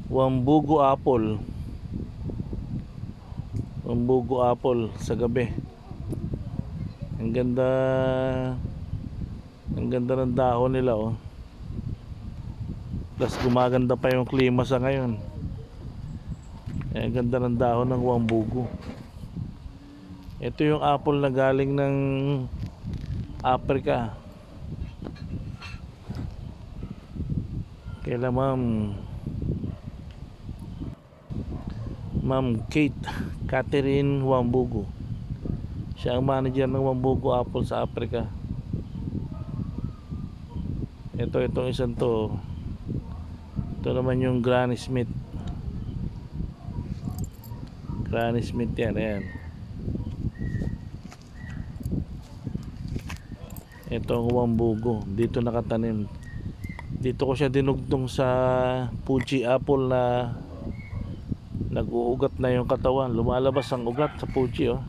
Wambugo apple. Wambugo apple sa gabi. Ang ganda. Ang ganda ng dahon nila, oh. Plus gumaganda pa yung klima sa ngayon. Ang ganda ng dahon ng wambugo. Ito yung apple na galing ng Africa. Kaya Ma'am Catherine Wambugo. Siya ang manager ng Wambugo Apple sa Africa. Itong isang to. Ito naman yung Granny Smith. Granny Smith yan, ayan. Ito ang Wambugo. Dito nakatanim. Dito ko siya dinugtong sa Fuji apple na nag-uugat na yung katawan. Lumalabas ang ugat sa Fuji, oh.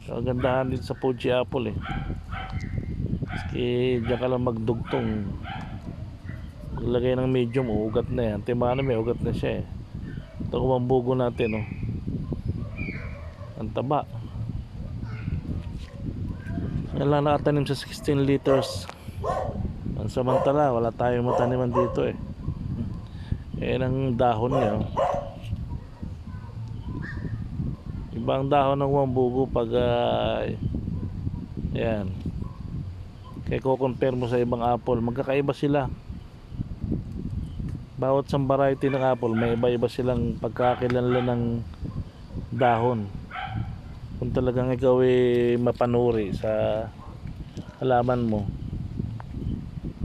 So, ang gandahan din sa Fuji apple, eh. Maski diyan ka lang magdugtong, lagay ng medium, uugat na yan. Timano may ugat na siya, eh. Ito ang Wambugo natin, oh. Ang taba. Yan lang nakatanim sa 16 liters. Ang samantala wala tayong mataniman dito, eh. Yan ang dahon niya, oh. Ibang dahon ng Wambugo pag yan. Kaya ko-compare mo sa ibang apple, magkakaiba sila. Bawat isang variety ng apple may iba-iba silang pagkakakilanlan ng dahon. Kung talagang ikaw ay mapanuri sa halaman mo,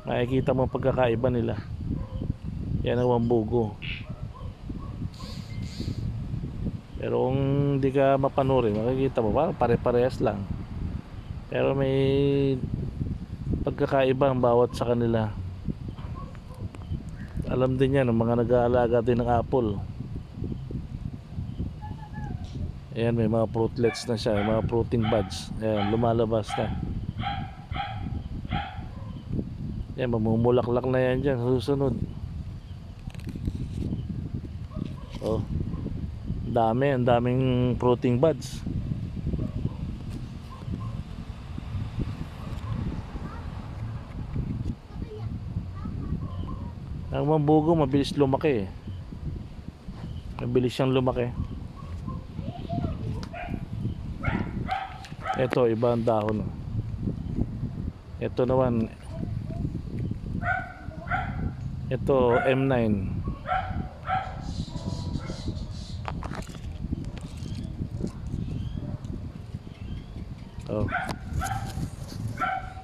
makikita mo pagkakaiba nila. Yan ang Wambugo. Pero kung hindi ka mapanuri, makikita mo parang pare-parehas lang. Pero may pagkakaiba ang bawat sa kanila. Alam din yan ng mga nag-aalaga din ng apple. Ayan, may mga fruitlets na siya, may mga fruiting buds. Ayan, lumalabas na. Ayan, mamumulaklak na yan dyan, susunod. Oh, ang daming fruiting buds. Ang Wambugo mabilis lumaki, eh. Mabilis siyang lumaki. Ito, iba ang dahon. Ito naman, ito M9. Oh,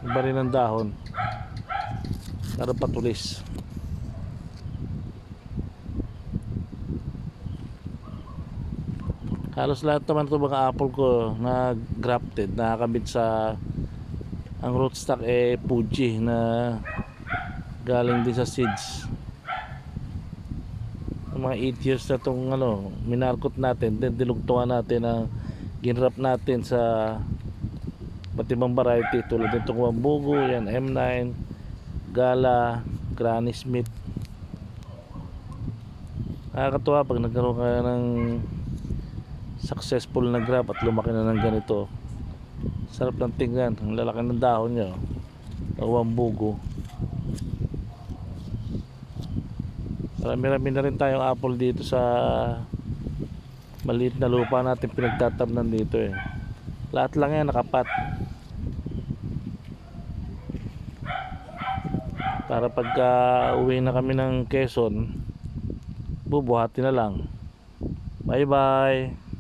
iba rin ang dahon, pero patulis. Halos lahat naman ito mga apple ko na grafted, nakakabit sa ang rootstock, Fuji na galing din sa seeds. Ang mga 8 years na itong minarkot natin, then dilugtungan natin na ginrap natin sa iba't ibang variety tulad nitong Wambugo, yan M9, Gala, Granny Smith. Nakakatuwa pag nagkaroon ka ng successful na grab at lumaki na ng ganito. Sarap ng tingnan, ang lalaki ng dahon niya, oh. Wambugo. Marami-rami na rin tayong apple dito sa maliit na lupa natin pinagtatamnan dito, eh. Lahat lang yan nakapat. Para pagka uwi na kami ng Quezon, bubuhati na lang. Bye bye.